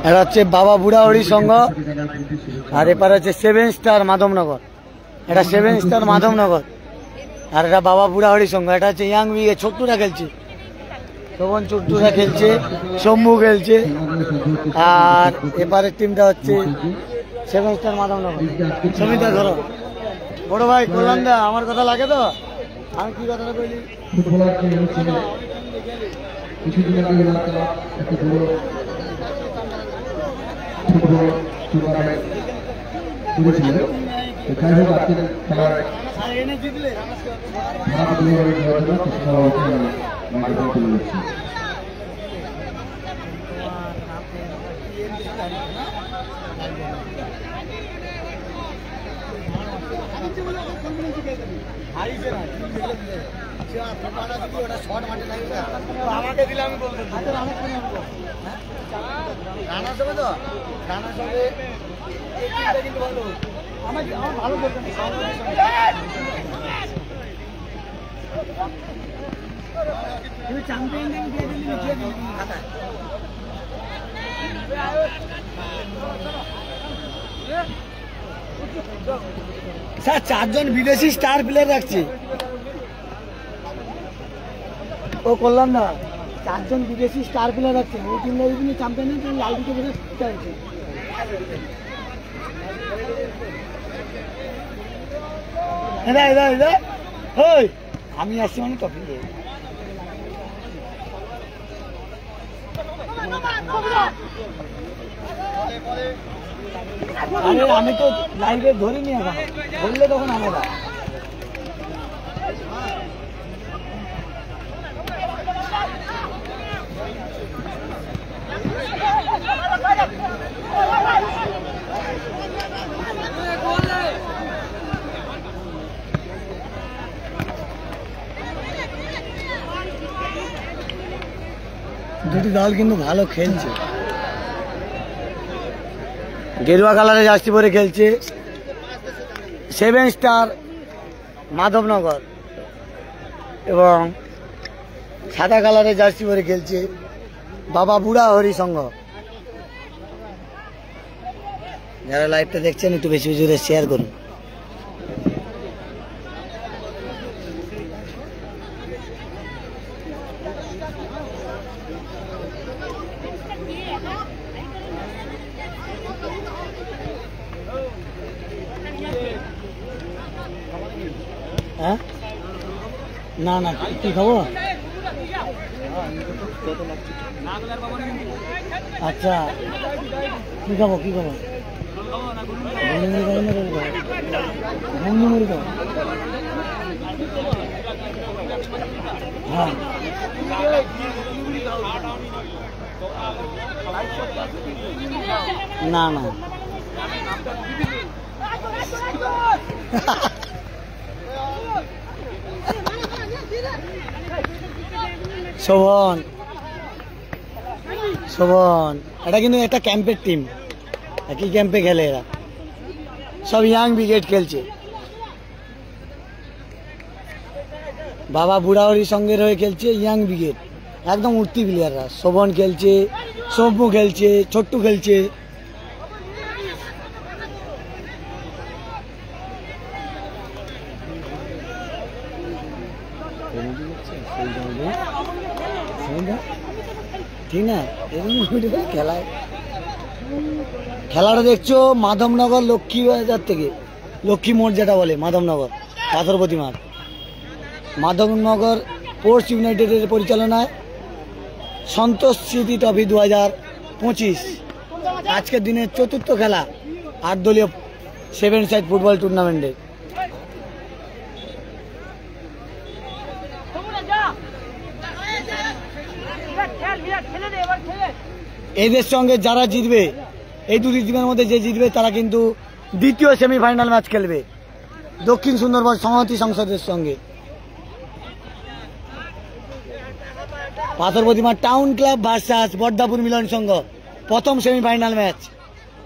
এটা হচ্ছে বাবা বুড়াহরি সংঘ, আর এপারে হচ্ছে 7 স্টার মাধবনগর। এটা 7 স্টার মাধবনগর, আর এটা বাবা বুড়াহরি সংঘ। এটা হচ্ছে ইয়াং বিয়ে, ছোট্টুরা খেলছে, শোভন ছোট্টুরা খেলছে, শম্ভু খেলছে। আর এপারের টিমটা হচ্ছে 7 স্টার মাধবনগর। সমিতা ধরো বড় ভাই কল্যাণ দা, আমার কথা লাগে তো? আমি কি কথাটা বলি, আমাকে দিলে আমি বলবো রানা সবে তো রানা সবে কিন্তু ভালো, আমার ভালো বলতেন তুমি চ্যাম্পিয়ন দিয়ে দিলি খাতায়। স্যার 4 জন বিদেশি স্টার প্লেয়ার রাখছি। ও করলাম না, 4 জন বিদেশি স্টার প্লেয়ার রাখছে। ওই টিমটা যদি চ্যাম্পিয়ন হয় লাল দিকে বেশি চাইছে। আমি আসছি মানে টপিক আরে আমি তো লাইভে ধরিনি, এখন ধরলে তখন আমরা দুটি দল কিন্তু ভালো খেলছে। গেরুয়া কালারে জার্সি পরে খেলছে 7 স্টার মাধবনগর, এবং সাদা কালারে জার্সি পরে খেলছে বাবা বুড়াহরি সংঘ। যারা লাইভটা দেখছেন একটু বেশি বেশি করে শেয়ার করুন। হ্যাঁ না না কি খাবো? আচ্ছা কি খাবো কি খাবো? হ্যাঁ না না শোভন শোভন এটা কিন্তু একটা ক্যাম্পের টিম, একই ক্যাম্পে খেলে এরা, সব ইয়াং ব্রিগেড খেলছে। বাবা বুড়াহরির সঙ্গে রয়ে খেলছে ইয়াং ব্রিগেড, একদম উঠতি প্লেয়াররা। শোভন খেলছে, শম্ভু খেলছে, ছোট্টু খেলছে। ঠিক না, খেলায় খেলাটা দেখছো মাধবনগর লক্ষ্মী বাজার থেকে, লক্ষ্মী মোড় যেটা বলে মাধবনগর পাথরপতি মাঠ, মাধবনগর স্পোর্টস ইউনাইটেডের পরিচালনায় সন্তোষ স্মৃতি ট্রফি 2025 আজকের দিনের 4র্থ খেলা 8 দলীয় 7 সাইড ফুটবল টুর্নামেন্টে। এদের সঙ্গে যারা জিতবে, এই দুটি টিমের মধ্যে যে জিতবে তারা কিন্তু দ্বিতীয় সেমিফাইনাল ম্যাচ খেলবে দক্ষিণ সুন্দরবন সংহতি সংসদের সঙ্গে। পাথরপতি মাঠ টাউন ক্লাব ভার্সাস বর্দাপুর মিলন সংঘ, প্রথম সেমিফাইনাল ম্যাচ।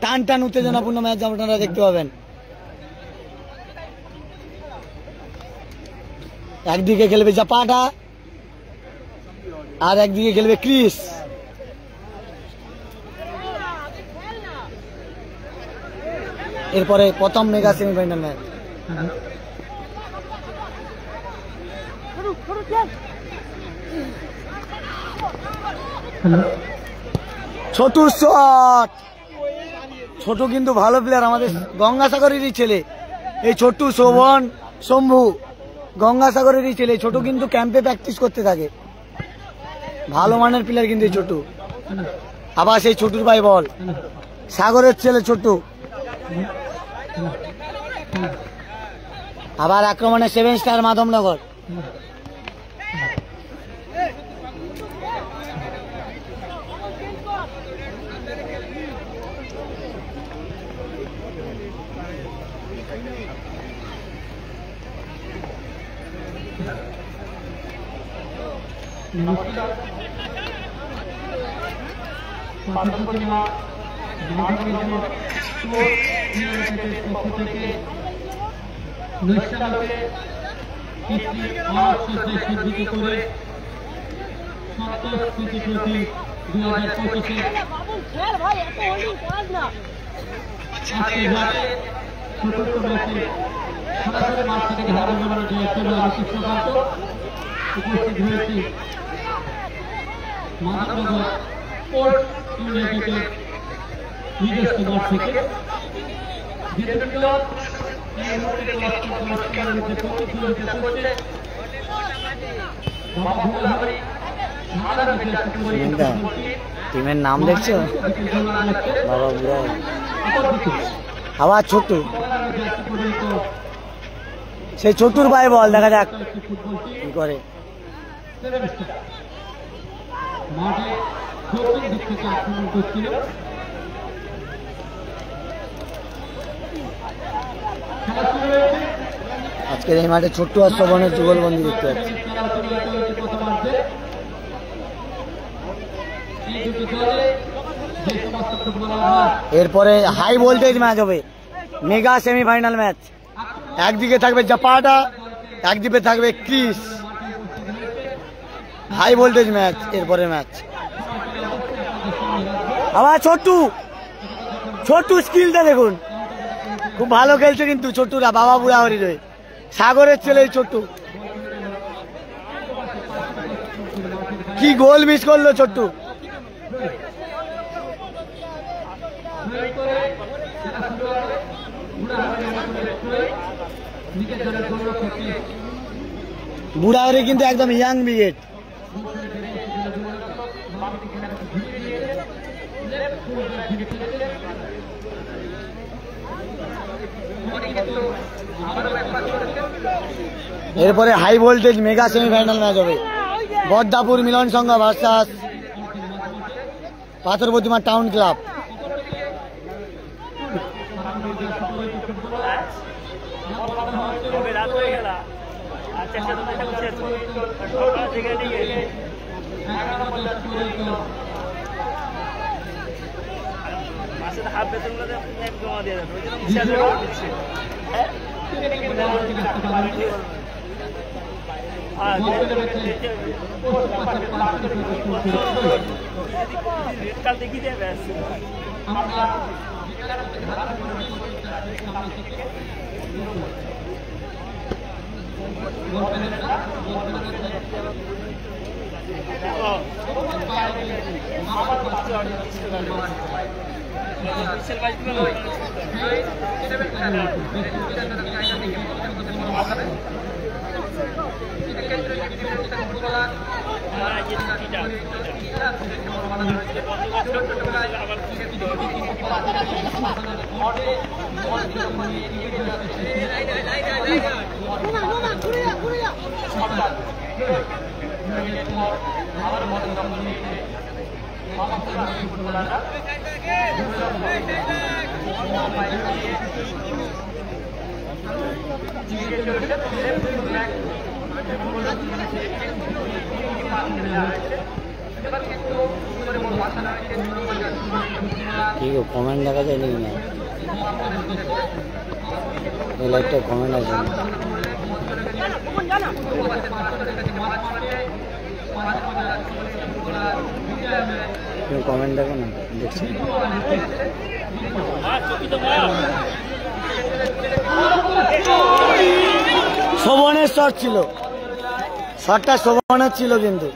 টান টান উত্তেজনাপূর্ণ ম্যাচ আপনারা দেখতে পাবেন। একদিকে খেলবে জাপাটা, আর একদিকে খেলবে ক্রিস। এরপরে প্রথম mega semifinal match. Chhotu shot, ছোট কিন্তু ভালো প্লেয়ার, আমাদের গঙ্গাসাগরেরই ছেলে এই ছোটু। শোভন, শম্ভু গঙ্গাসাগরেরই ছেলে। ছোট কিন্তু ক্যাম্পে প্র্যাকটিস করতে থাকে, ভালো মানের প্লেয়ার কিন্তু এই ছোটু। আবার সেই ছোটুর ভাই বল, সাগরের ছেলে ছোটু। আবার আক্রমণে 7 স্টার মাধবনগর। টিমের নাম দেখছো, বাবা বুড়া। আবার ছোটু, সেই ছোটুর ভাই বল, দেখা যাক কি করে। আজকের এই মাঠে ছোট্ট আর শোভনের যুগলবন্দি দেখতে পাচ্ছি। এরপরে হাই ভোল্টেজ ম্যাচ হবে, মেগা সেমিফাইনাল ম্যাচ। একদিকে থাকবে জাপাটা, একদিকে থাকবে ক্রিস। হাই ভোল্টেজ ম্যাচ এরপরে ম্যাচ। আবার ছোট্টু, ছোট্টু স্কিলটা দেখুন, খুব ভালো খেলছে কিন্তু ছোট্টুরা। বাবা বুড়া হরির হয়ে সাগরের ছেলে ছোট্টু, কি গোল মিস করলো ছোট্টু। বুড়াহরি কিন্তু একদম ইয়াং ব্রিগেড। এরপরে high voltage mega semifinal match হবে, Baddapur Milan Sangha versus Patharpratima town club. ঠিক কমেন্ট দেখা যায় নাকি না, এই লাইভটা কমেন্ট আছে তুমি কমেন্ট দেখো না, দেখছি শোভনের শট ছিল, শটটা শোভনের ছিল কিন্তু।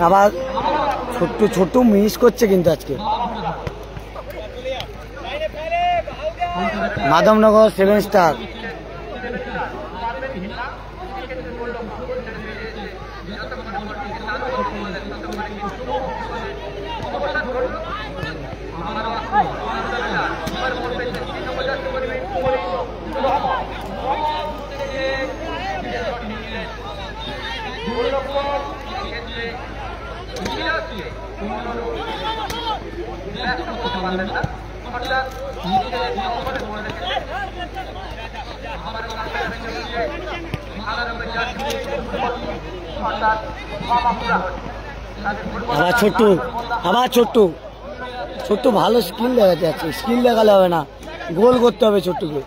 আবার ছোট্ট ছোট্ট মিস করছে কিন্তু আজকে মাধবনগর 7 স্টার। আবার ছোট্টু, আবার ছোট্টু, ছোট্টু ভালো স্কিল দেখাতে যাচ্ছে, স্কিল দেখালে হবে না, গোল করতে হবে ছোট্টুকে।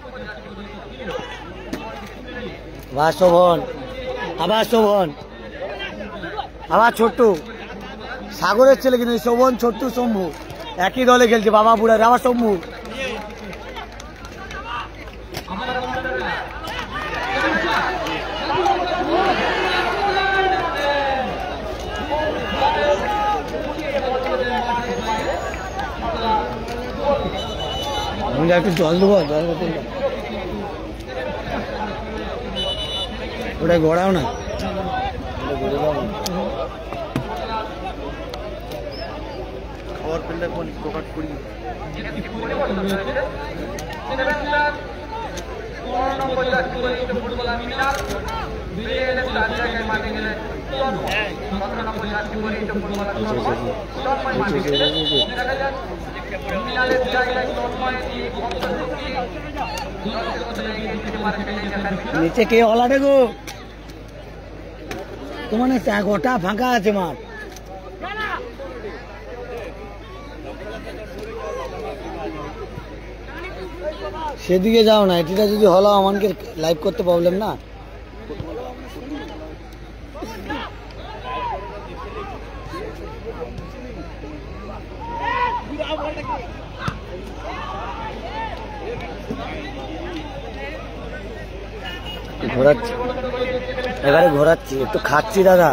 আবার শোভন, আবার শোভন, আবার ছোট্টু, সাগরের ছেলে কিন্তু শোভন, ছোট্টু, শম্ভু একই দলে খেলছে, বাবা বুড়ার। আবার শম্ভু, একটু জল দেবো, জল ওটা গড়াও না, খাওয়ার ফিল্ডে কোন প্রকাট করি নিচে কে হলাটে গো, তোমার গোটা ফাঁকা আছে মাঠ। সেদিকে যাও না, এটা যদি হলো আমাকে লাইভ করতে প্রবলেম না। ঘোরাচ্ছি, এবারে ঘোরাচ্ছি, একটু খাচ্ছি দাদা,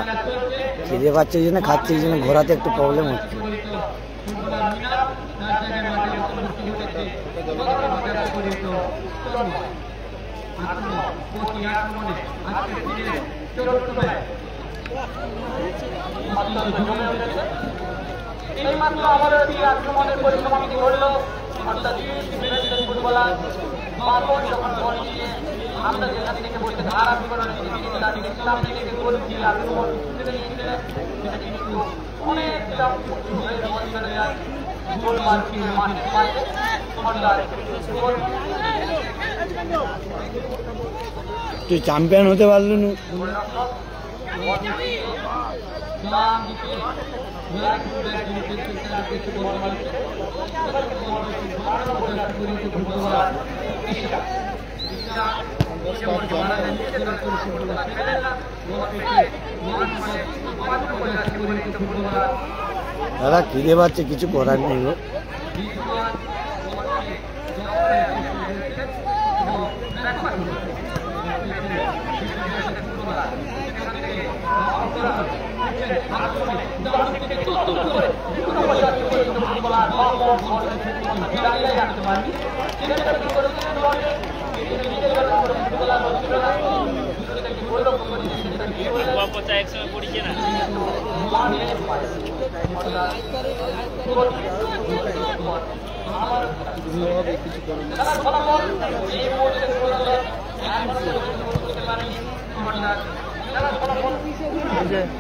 খিদে পাচ্ছে এই জন্য খাচ্ছি, এই জন্য ঘোরাতে একটু প্রবলেম হচ্ছে। আমরা যেখান থেকে বসে ধারা বিবরণে ইসলাম থেকে গোল দিয়ে আক্রমণ কিন্তু অনেকটা গোল মারছে তুই চ্যাম্পিয়ন হতে পারলি না। দাদা খিদে পাচ্ছে, কিছু করার নেই গো।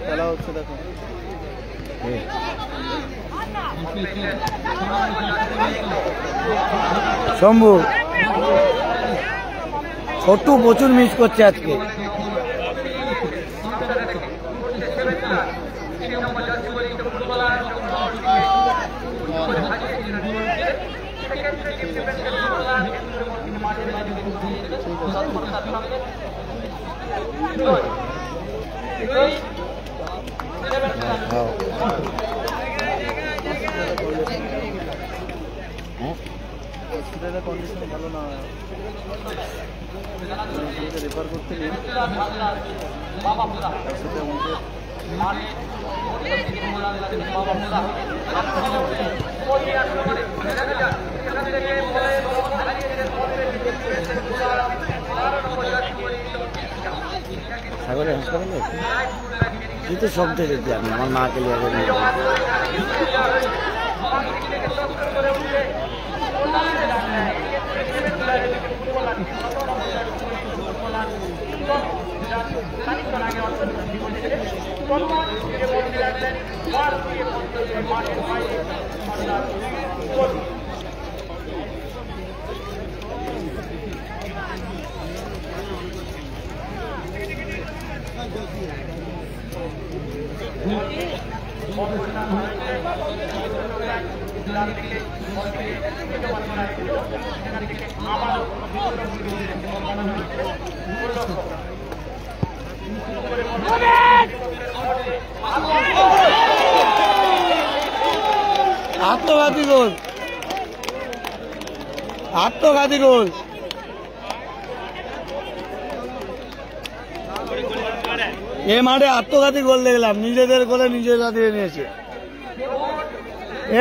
খেলা হচ্ছে দেখো। শম্ভু ছোট্টু প্রচুর মিস করছে আজকে। কন্ডিশন ভালো না, রেফার করতে গিয়ে সাগরে হাসপাতালে কি তো শব্দ যেতে আমি আমার মাকে নিয়ে আত্মঘাতী গোল, আত্মঘাতী গোল। এ মাঠে আত্মঘাতী গোল দেখলাম, নিজেদের গোলে নিজেরা দিয়ে নিয়েছে।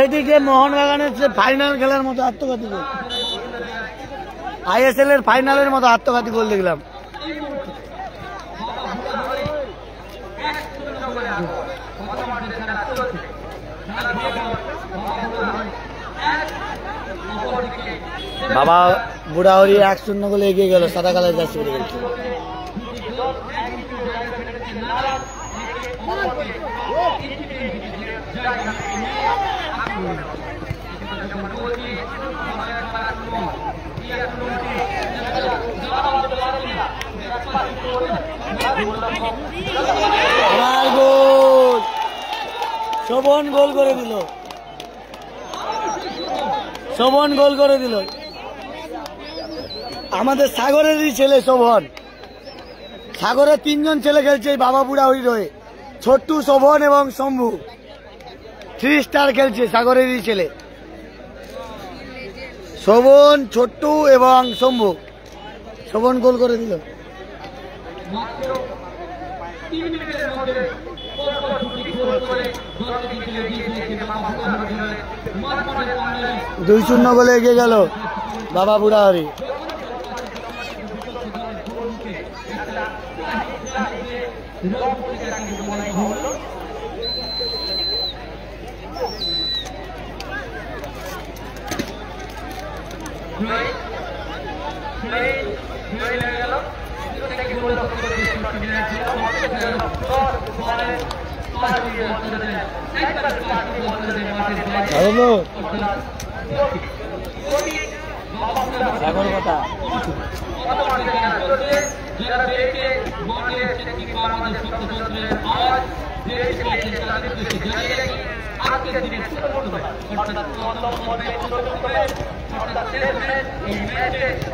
এদিকে মোহনবাগানের ফাইনাল খেলার মতো আত্মঘাতী গোল, ISL এর ফাইনালের মতো আত্মঘাতী গোল দেখলাম। বাবা বুড়াহরি 1-0 গোলে এগিয়ে গেল, সাদা কালার জার্সি পরে গেছে। আমার গোল, শোভন গোল করে দিল, শোভন গোল করে দিল। আমাদের সাগরেরই ছেলে শোভন। সাগরের 3 জন ছেলে খেলছে এই বাবা বুড়াহরির হয়ে, ছোট্টু, শোভন এবং শম্ভু। 3 স্টার খেলছে সাগরেরই ছেলে, শোভন, ছোট্টু এবং শম্ভু। শোভন গোল করে দিল। 2-0 গোলে এগিয়ে গেল বাবা বুড়াহরি। সাগর কথা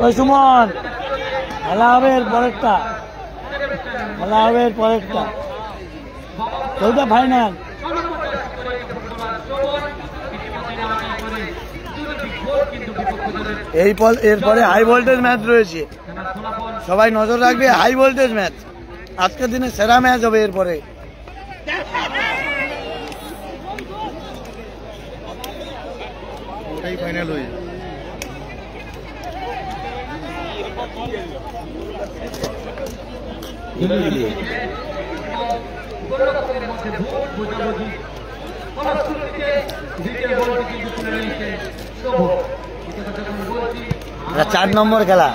ওই সুমন, খেলা হবে এর পরেরটা, খেলা হবে এর পরেরটা, ওইটা ফাইনাল। এরপরে হাই ভোল্টেজ ম্যাচ রয়েছে, সবাই নজর রাখবে। হাই ভোল্টেজ ম্যাচ, আজকের দিনে সেরা ম্যাচ হবে এরপরে। ওটাই ফাইনাল হয়ে এটা 4 নম্বর খেলা।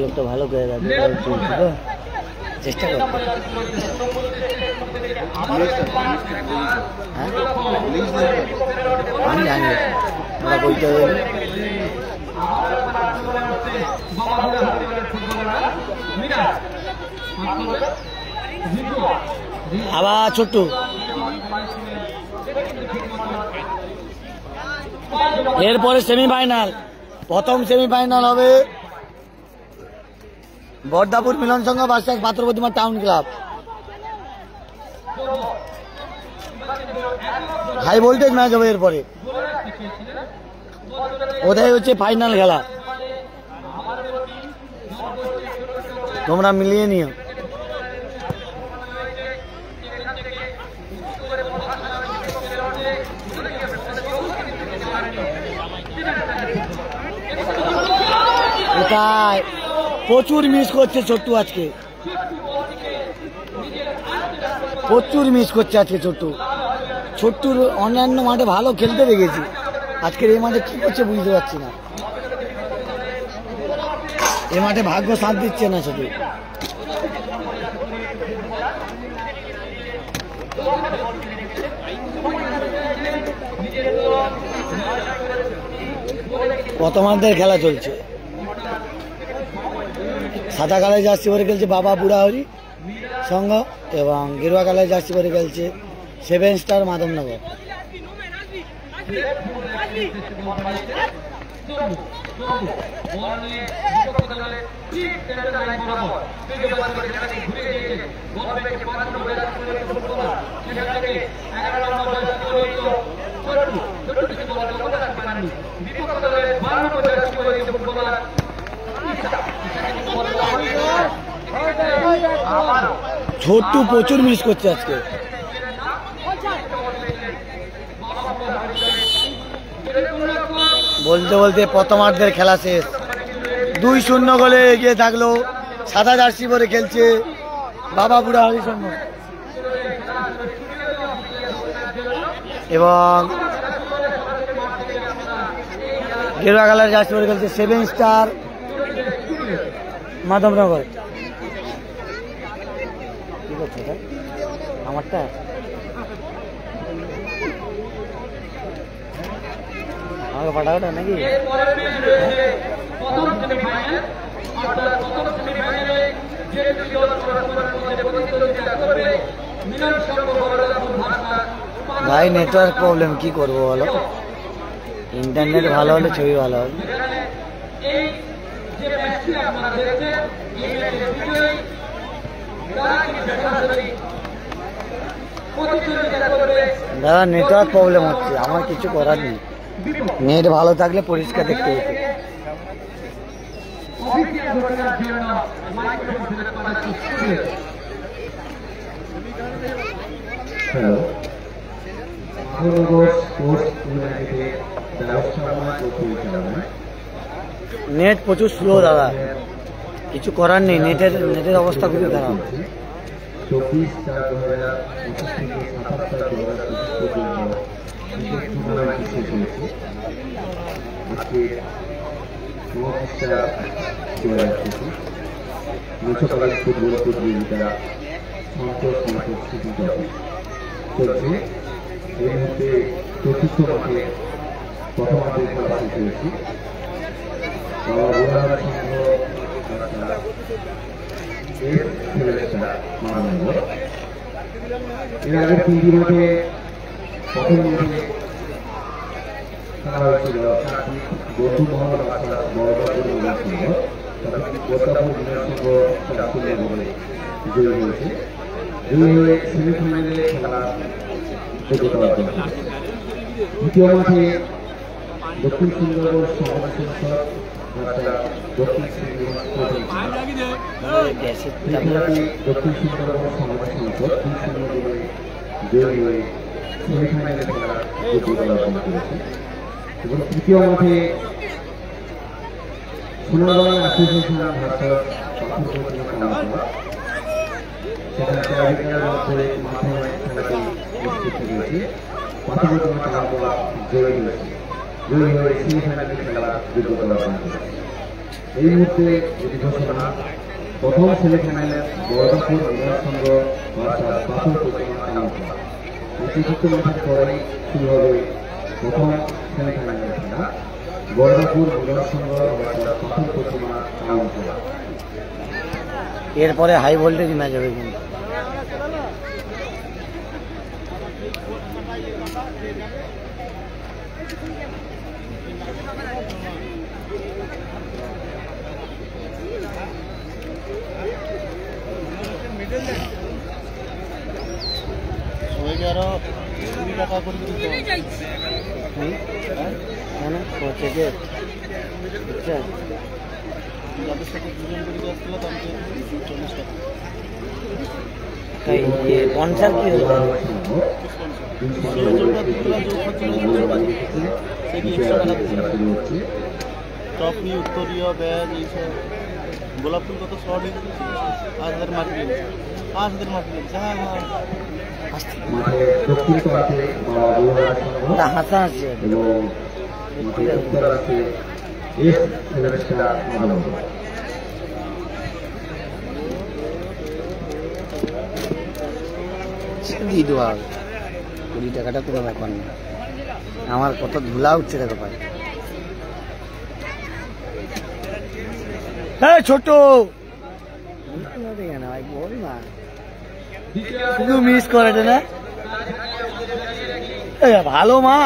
লোকটা ভালো করে চেষ্টা কর। আমি জানি ওরা বলতে হবে আবার ছোট্ট এরপরে সেমিফাইনাল, প্রথম সেমিফাইনাল হবে Bardapur Milan Sangha versus Patharpratima town club. High voltage match হবে এরপরে, ওটাই হচ্ছে ফাইনাল খেলা, তোমরা মিলিয়ে নিও। কোথায় প্রচুর মিস করছে ছোট্টু, আজকে প্রচুর মিস করছে আজকে ছোট্টু। ছোট্টুর অন্যান্য মাঠে ভালো খেলতে দেখেছি, আজকের এই মাঠে কি করছে বুঝতে পারছি না। এ মাঠে ভাগ্য সাথ দিচ্ছে না ছোট্টু। প্রথমার্ধের খেলা চলছে, সাদা কালার জার্সি পরে খেলছে বাবা বুড়াহরি সংঘ এবং গেরুয়া কালার জার্সি পরে খেলছে 7 স্টার মাধবনগর। ছোট্টু প্রচুর মিস করছে আজকে। বলতে বলতে প্রথমার্ধের খেলা শেষ, 2-0 গোলে এগিয়ে থাকলো। সাদা জার্সি পরে খেলছে বাবা বুড়াহরি সংঘ এবং গেরুয়া কালার জার্সি পরে খেলছে 7 স্টার মাধবনগর। কি করছে আমারটা? আমাকে পাঠাওটা নাকি? ভাই নেটওয়ার্ক প্রবলেম, কি করবো বলো, ইন্টারনেট ভালো হলে ছবি ভালো হবে। দাদা নেটওয়ার্ক প্রবলেম হচ্ছে, আমার কিছু করার নেই, নেট ভালো থাকলে পরিষ্কার দেখতে হতো। নেট প্রচুর স্লো দাদা, কিছু করার নেই, নেটের অবস্থা খুবই খারাপ। 24 ফুটবল প্রতিযোগিতা সন্তোষ সিটি ট্রফি চলছে। এই মুহূর্তে চতুর্থ মাঠে প্রথমার্ধে খেলা শেষ হয়েছে। এর আগে 3টি মাঠে প্রথম মাঠে খেলা হয়েছিল বন্ধু মহল বড়বাপুর মিলন সংঘ, বড়বাপুর মিলন সংঘ 4-0 গোলে জয়ী হয়েছে। জয়ী হয়ে সেমিফাইনালে খেলা যোগ্যতা অর্জন করেছে। দ্বিতীয় মাঠে দক্ষিণ সুন্দরবন সমাজ সংসদ দক্ষিণ দক্ষিণ সুন্দরবন সমাজ সংসদ 2-0 গোলে জয়ী হয়ে সেমিফাইনালে খেলা যোগ্যতা অর্জন করেছে। এবং তৃতীয় মাঠে সোনারবাংলা অ্যাসোসিয়েশন ভার্সাস সেখানে টাইব্রেকারের মধ্যে মাঠে খেলাটি অনুষ্ঠিত হয়েছে। পাথরঘাটা টাউনবালা জয়ী হয়ে সেমিফাইনালে খেলার যোগ্যতা অর্জন করেছে। এই মুহূর্তে যদি ঘোষণা প্রথম সেমিফাইনালে বর্ধমান মিলন সংঘ ভার্সাস পাথরঘাটা টাউনবালা। এই চতুর্থ ম্যাচের পরে শুরু হবে প্রথম সেমিফাইনালের খেলা বর্ধমান মিলন সংঘ ভার্সাস পাথরঘাটা টাউনবালা। এরপরে হাই ভোল্টেজ ম্যাচ হবে কিন্তু স্পন্সর কি হলো ট্রফি উত্তরীয় ব্যাগ এইসব গোলাপ ফুল কত শর্ট হয়ে গেছে 5,000 মার্ক দিয়েছে 5,000 মার্ক দিয়েছে। হ্যাঁ হ্যাঁ হাসা আছে দিয়ে দেওয়া হবে 20 টাকাটা কোনো ব্যাপার না। আমার কত ধুলা উঠছে দেখো ভাই। হ্যাঁ ছোট ভাই বল না শুধু মিস করে না ভালো মা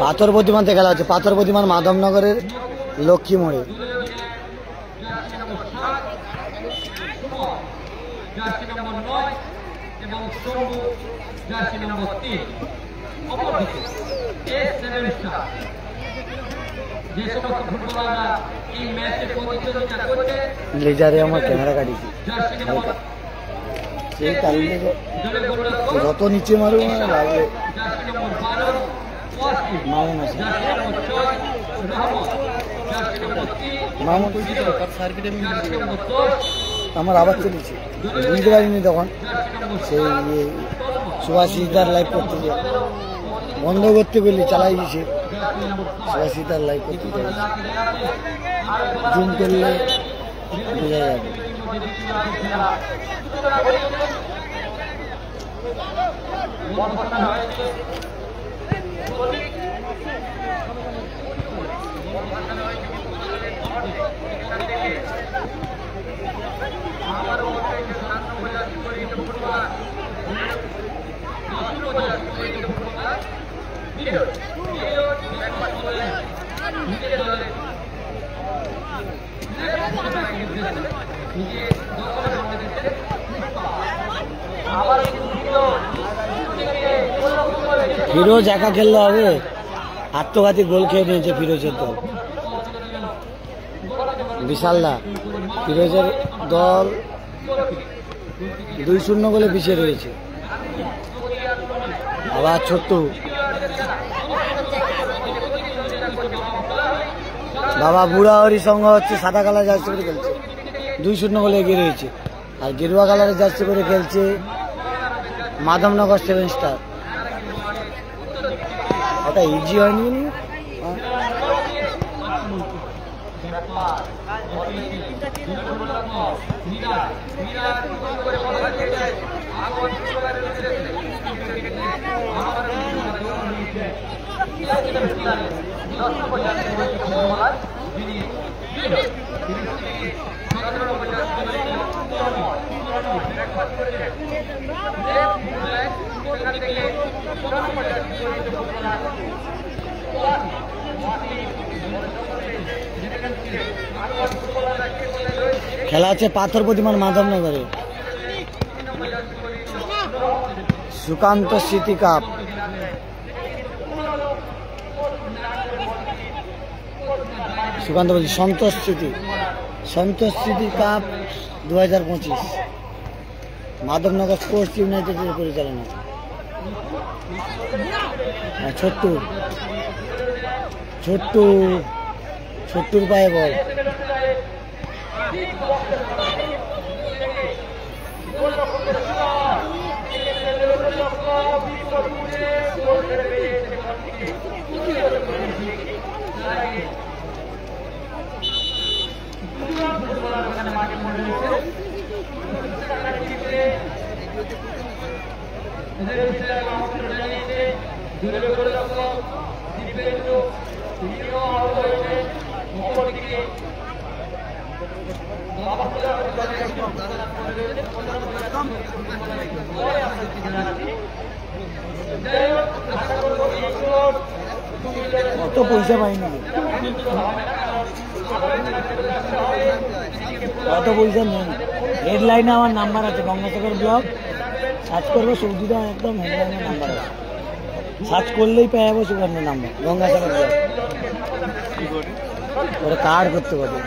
পাথর প্রতিমাতে খেলা হচ্ছে। পাথর প্রতিমান মাধবনগরের লক্ষ্মী মোড়ে। লেজারে আমার ক্যামেরা কাটিয়েছি সেই কারণে যত নিচে মারবো না লাগবে মামুন আছে মামুন আমার আবার চলেছে বুঝতে পারিনি তখন সেই সুভাষিতার লাইভ করতে যে বন্ধ করতে বললে চালাই দিছে সুভাষিতার লাইভ করতে জুম করলে বোঝা যাবে। ফিরোজ একা খেললে হবে, আত্মঘাতী গোল খেয়ে নিয়েছে ফিরোজের দল। বিশালদা ফিরোজের দল 2-0 গোলে পিছিয়ে রয়েছে। আবার ছোট্ট বাবা বুড়াহরি সংঘ হচ্ছে সাদা কালার জার্সি করে খেলছে, 2-0 গোলে এগিয়ে রয়েছে। আর গেরুয়া কালারের জার্সি করে খেলছে মাধবনগর 7 স্টার। এটা ইজি হয়নি খেলা আছে পাথর প্রতিমার মাধবনগরে, সুকান্ত স্মৃতি কাপ। সুকান্ত বলছি, সন্তোষ স্মৃতি কাপ 2025 মাধবনগর স্পোর্টস ইউনাইটেডের পরিচালনা। ছোট্টুর পায়ে বল। অত পয়সা পাইনি, অত পয়সা নেই। হেডলাইনে আমার নাম্বার আছে, গঙ্গাসাগর ব্লক সার্চ করবো, সৌদিদা একদম হেডলাইনের নাম্বার আছে, সার্চ করলেই পেয়ে যাবো সুগন্ধের নাম্বার, গঙ্গাসাগর ব্লক। ওরা কার্ড করতে পারবে,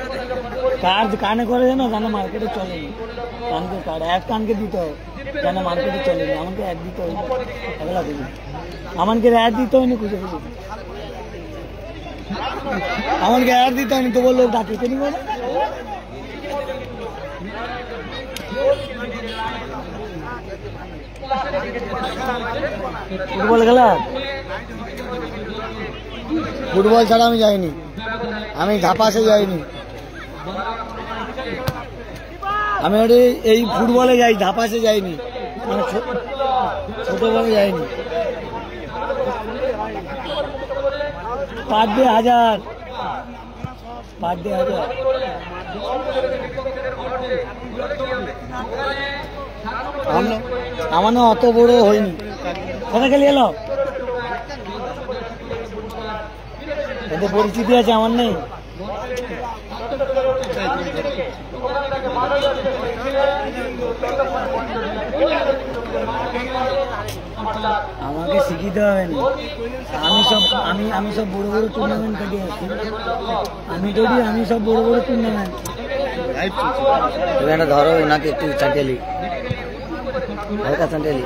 কার্ড কানে করে জানো, জানো মার্কেটে চলেনি, কানকে কার্ড এক কানকে দিতে হবে, কেন মার্কেটে চলেনি, আমাকে অ্যাড দিতে হবে, এগুলা বুঝি আমাকে অ্যাড দিতে হয়নি, খুঁজে খুঁজে আমাকে অ্যাড দিতে হয়নি, তো বললো ডাকে কেন বলে। ফুটবল খেলা, ফুটবল ছাড়া আমি যাইনি, আমি ধাপাসে যাইনি, আমি এই ফুটবলে যাই, ধাপাসে যাইনি, মানে ছোটবেলায় যাইনি। Per day 1000, per day 1000। আমার না অত বড় হয়নি, কোথায় খেলে এলো, এদের পরিচিতি আছে, আমার নেই। আমাকে শিখিতে হবে না, আমি সব বড় বড় টুর্নামেন্ট খেলে আসছি, আমি সব বড় বড় টুর্নামেন্ট। এখানে ধরো নাকি একটু চাটেলি, হালকা চাটেলি।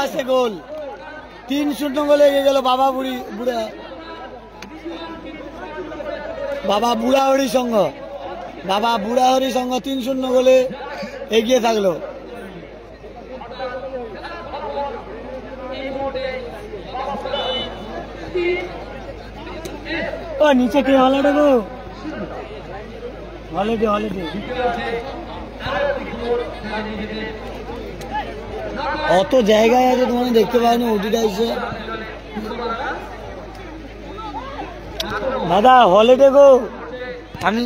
পাশে গোল, 3-0 গোলে এগিয়ে গেল বাবা বুড়াহরি সংঘ। বাবা বুড়াহরি সংঘ 3-0 গোলে এগিয়ে থাকলো। ও নিচে কে হলিডে গো, হলিডে। অত জায়গায় আছে তোমার দেখতে পাওনি ওটিটা এসে। দাদা হলিডে গো, আমি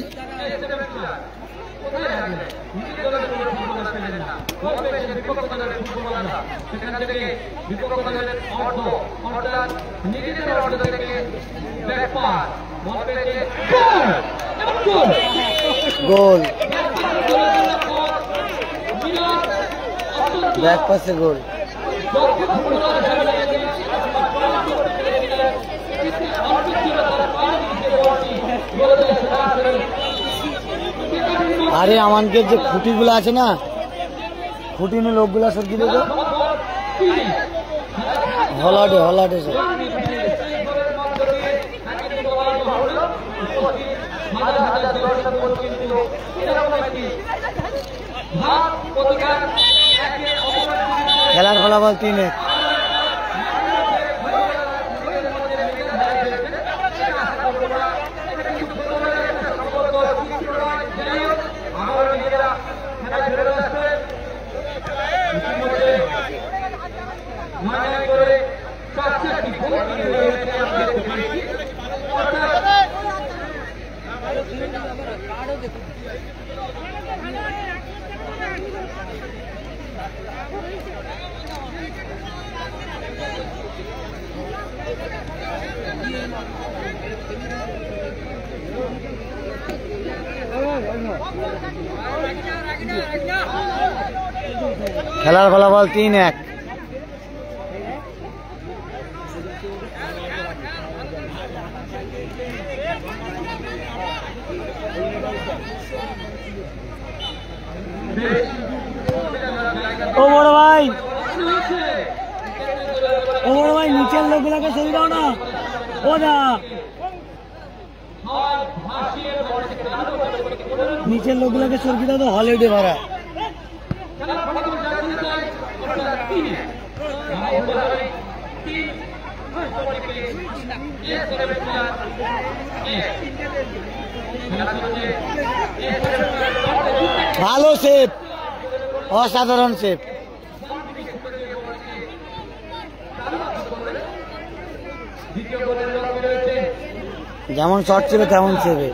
গোল, ব্যাক পাসে গোল। আরে আমাদের যে খুঁটিগুলো আছে না, খুঁটি নিয়ে লোকগুলা সরকি দেবে। হলাডে সব খেলার ফলাফল 3-1। খেলার ফলাফল 3-1। ও বড় ভাই নিচের লোকগুলোকে সরিয়ে দাও না। ও দা নিচের লোকগুলোকে সরিয়ে দাও তো, হলিডে ভরা। ভালো সেভ, অসাধারণ সেভ। যেমন শট ছিল তেমন সেভে।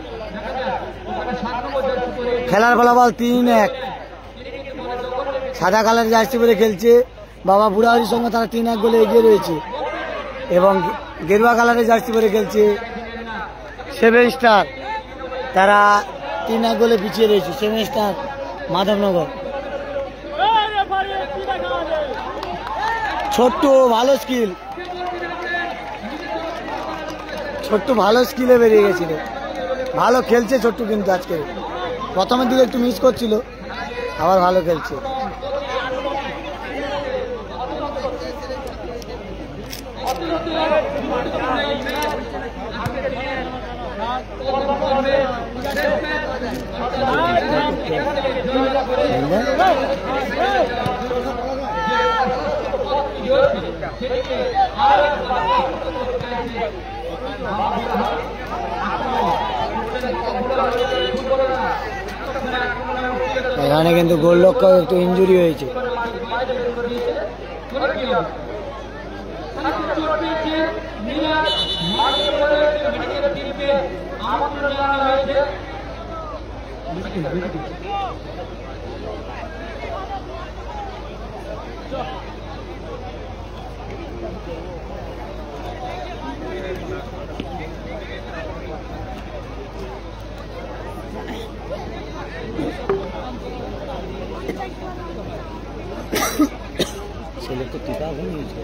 খেলার ফলাফল 3-1। সাদা কালার জার্সি পরে খেলছে বাবা বুড়াহরির সঙ্গে, তারা 3-1 গোলে এগিয়ে রয়েছে। এবং গেরুয়া কালারের জার্সি পরে খেলছে 7 স্টার, তারা 3-1 গোলে পিছিয়ে রয়েছে। 7 স্টার মাধবনগর। ছোট্ট ভালো স্কিলে বেরিয়ে গেছিল। ভালো খেলছে ছোট্ট, কিন্তু আজকে প্রথমের দিকে একটু মিস করছিল, আবার ভালো খেলছে। এখানে কিন্তু গোলরক্ষক একটু ইনজুরি হয়েছে। ছেলে তো টিকা নিয়েছে।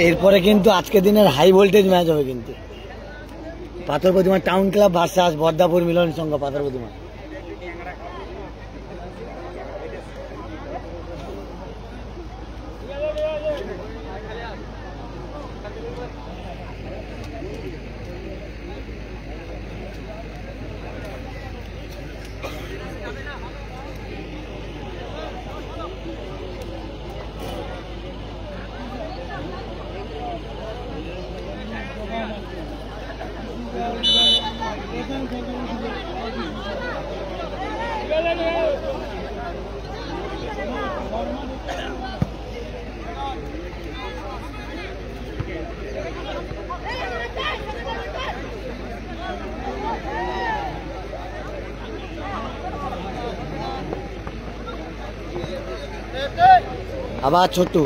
এরপরে কিন্তু আজকে দিনের হাই ভোল্টেজ ম্যাচ হবে কিন্তু পাথর প্রতিমা টাউন ক্লাব ভার্সাস বর্দাপুর মিলন সংঘ পাথর প্রতিমা। আবার ছোট্টু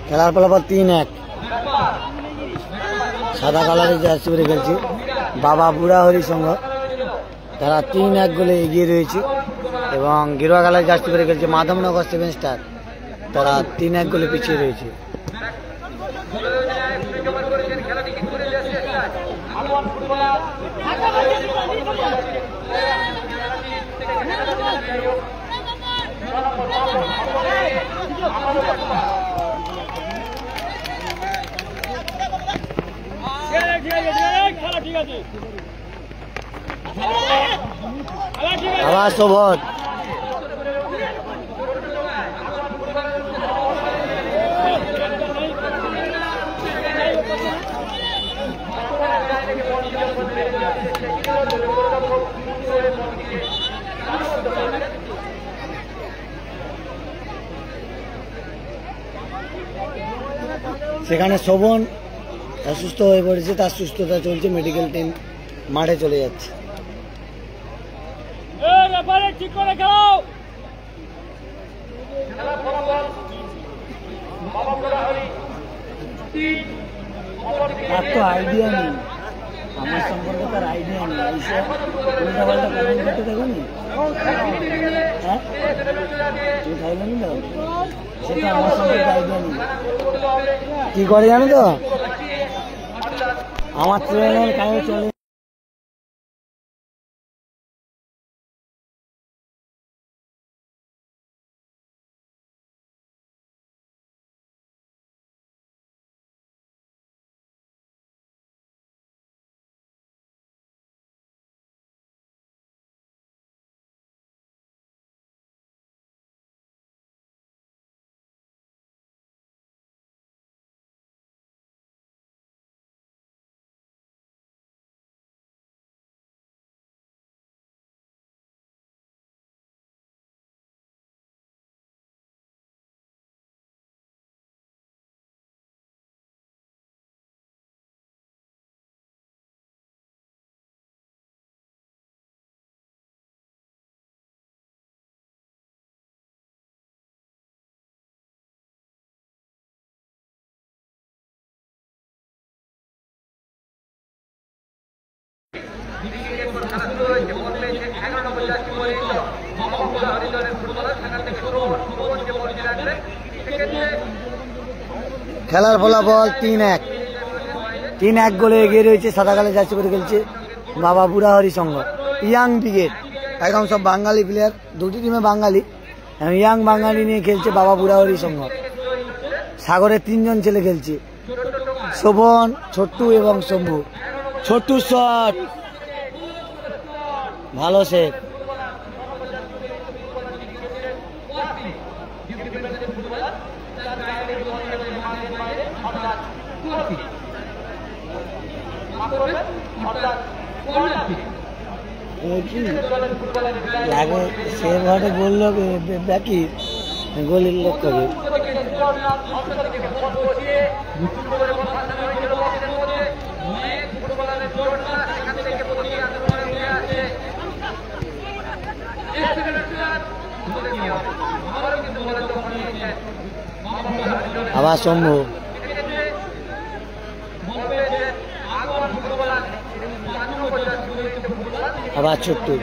খেলার ফলাফল 3-1। সাদা কালারের জার্সি পরে খেলছে বাবা বুড়াহরি সংঘ, তারা 3-1 গোলে এগিয়ে রয়েছে। এবং গেরুয়া কালার জার্সি পরে খেলছে মাধবনগর 7 স্টার, তারা 3-1 গোলে পিছিয়ে রয়েছে। আবার শোভন সেখানে শোভন অসুস্থ হয়ে পড়েছে, তার সুস্থতা চলছে, মেডিকেল টিম মাঠে চলে যাচ্ছে। তার তো আইডিয়া নেই, আমার সম্পর্কে তার আইডিয়া নেই, উল্টা পাল্টা কমেন্ট করতে দেখুন। হ্যাঁ তুমি খাইলেন তো, সেটা আমার সম্পর্কে আইডিয়া নেই। কি করে জানো তো, আমার ট্রেনের কাছে চলে খেলার ফলাফল 3-1 গোলে এগিয়ে রয়েছে। সাদা কালো জার্সি পরে খেলছে বাবা বুড়াহরি সংঘ। ইয়াং ব্রিগেড একদম সব বাঙালি প্লেয়ার, দুটি টিমে বাঙালি, ইয়াং বাঙালি নিয়ে খেলছে বাবা বুড়াহরি সংঘ। সাগরের 3 জন ছেলে খেলছে, শোভন, ছোট্টু এবং শম্ভু। ছোট্টু শট, ভালো সেভ। লাগে সে ঘটে বললো বাকি গোলের লক্ষ্য আবার শম্ভু, আবার ছোট্টু,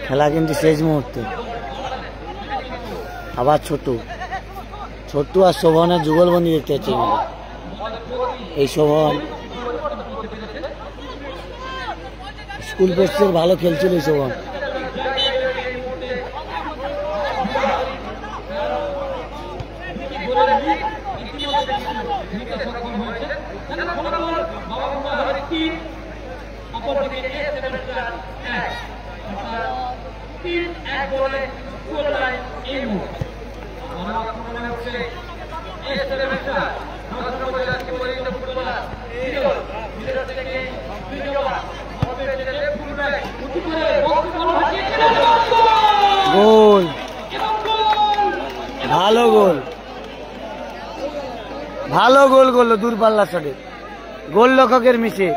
খেলা কিন্তু শেষ মুহূর্তে। আবার ছোট্টু, ছোট্টু আর শোভনের যুগলবন্দি দেখতে পাচ্ছি। এই শোভন স্কুল পোস্টের ভালো খেলছিল এই শোভন। গোল, ভালো গোল, ভালো গোল করলো দূরপাল্লার শটে, গোল রক্ষকের মিশে।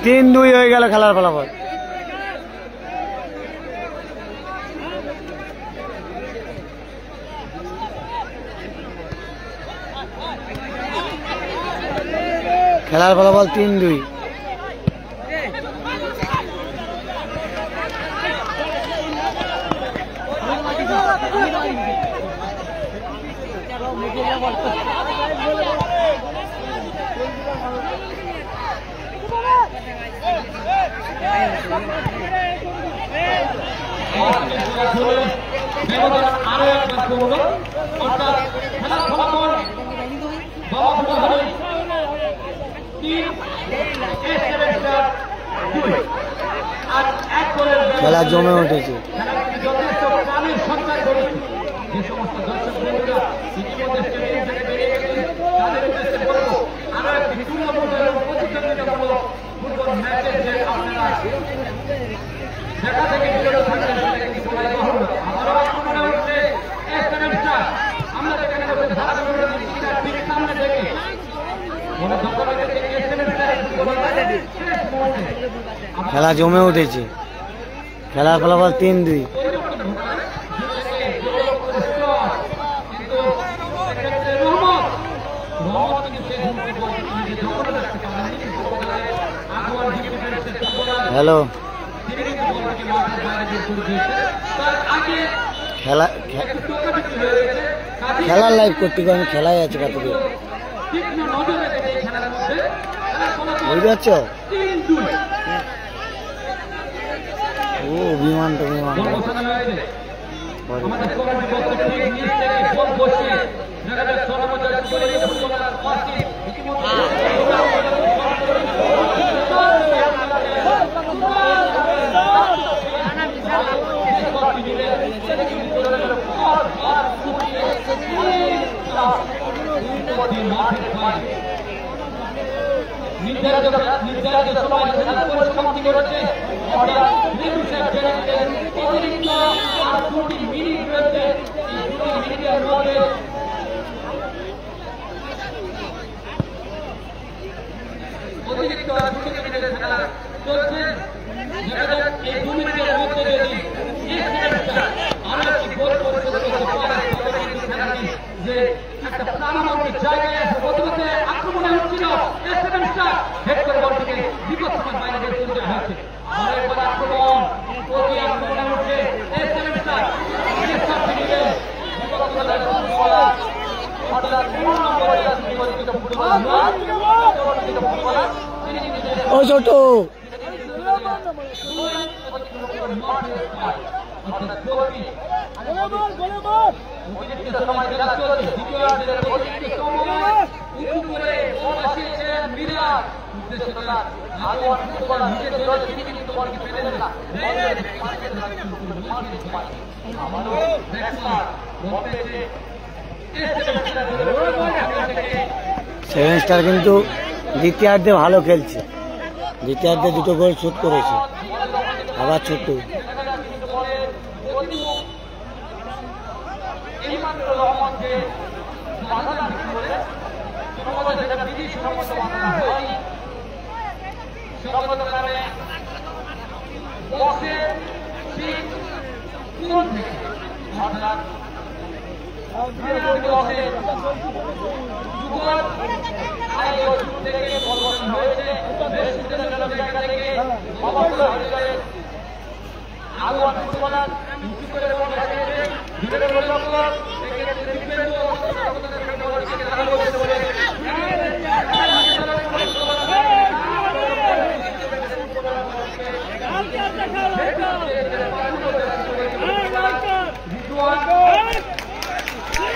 তিন দুই হয়ে গেল খেলার ফলাফল। খেলার ফলাফল 3-2। খেলা জমে উঠেছে। খেলা জমে উঠেছে, খেলার ফলাফল 3-2। হ্যালো, খেলার লাইভ করতে আমি খেলাই আছে কত বুঝতে পারছো? ও বিমান তো বিমান ও ছোট সেভেন স্টার কিন্তু দ্বিতীয়ার্ধে ভালো খেলছে, দ্বিতীয়ার্ধে দুটো গোল শুট করেছে। আবার ছোট্ট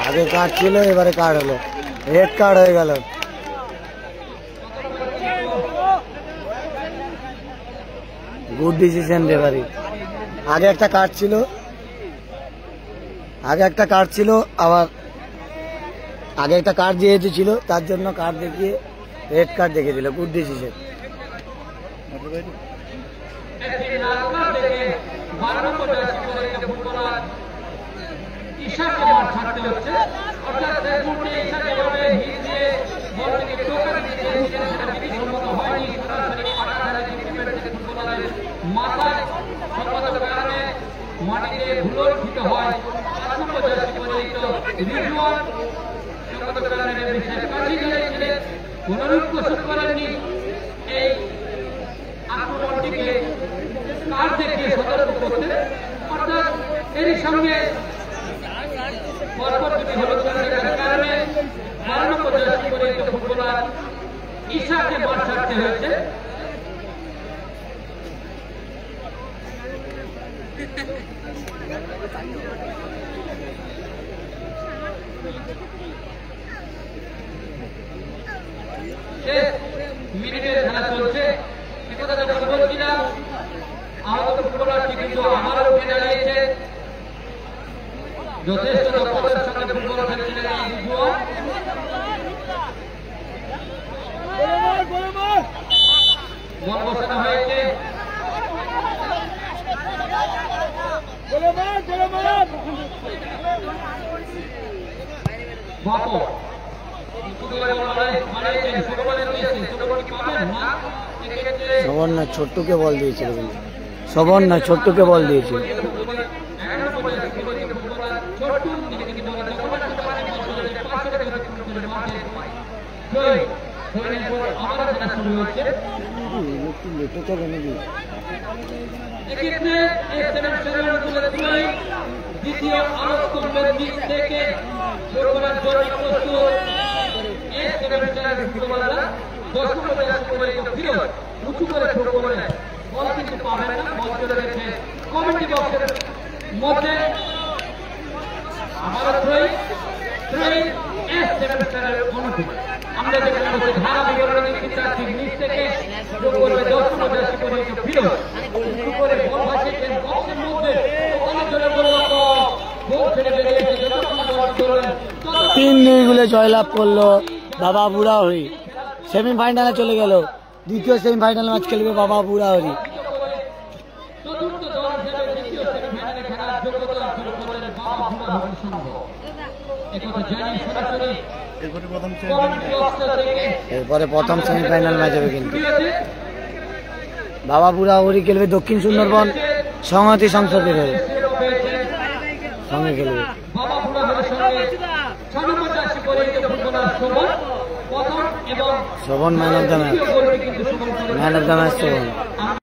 আগে কার্ড ছিল, এবারে কার্ড হলো, রেড কার্ড হয়ে গেল। Good decision referee. আগে একটা কার্ড ছিল, আবার আগে একটা কার্ড যেহেতু ছিল তার জন্য কার্ড দেখিয়ে রেড কার্ড দেখে দিল। Good decision. এর সঙ্গে ফুটবলার ঈশাকে মাঠ ছাড়তে হয়েছে। মিনিটের খেলা চলছে, বলছিলাম আহত ফুটবলারটি কিন্তু আমারও উঠে দাঁড়িয়েছে। যথেষ্ট দক্ষতার সঙ্গে ফুটবল খেলছিলেন এই রিজওয়ান। বল বসানো হয়েছে, সবর্ণ ছোট্টুকে বল দিয়েছিল, কিন্তু সবর্ণ ছোট্টুকে বল দিয়েছিল। দ্বিতীয় আলোচনার দিক থেকে ফুটবলার জন্য প্রস্তুত। উঁচু করে ফুটবলে বল কিন্তু পাবেন না, বল চলে গেছে কমিটি বক্সের মধ্যে। আবারও আমরা যেখানে বসে ধারা বিবরণী চাচ্ছি নিচ থেকে যোগ করবে 10 পর্যায়ে পরিণত ফিরো উঁচু করে বল ভাসিয়েছেন বক্সের মধ্যে। ওখানে চলে বলল গোল ছেড়ে বেরিয়েছে। যতক্ষণ বল চললেন 3-2 গোলে জয়লাভ করলো বাবা বুড়াহরি। সেমিফাইনালে চলে গেল। দ্বিতীয় সেমিফাইনাল ম্যাচ খেলবে বাবা বুড়াহরি। চতুর্থ দল হিসেবে দ্বিতীয় সেমিফাইনালে খেলার যোগ্যতা অর্জন করলেন বাবা বুড়াহরি সংঘ। একথা জানি সরাসরি এরপরে প্রথম সেমিফাইনাল ম্যাচ হবে, কিন্তু বাবা বুড়াহরি খেলবে দক্ষিণ সুন্দরবন সংহতি সংসদের হয়ে, সঙ্গে খেলবে বাবা বুড়াহরির সঙ্গে 86 পরিণত ফুটবলার শোভন প্রথম এবং Shovan man of the match, man of the match Sovan.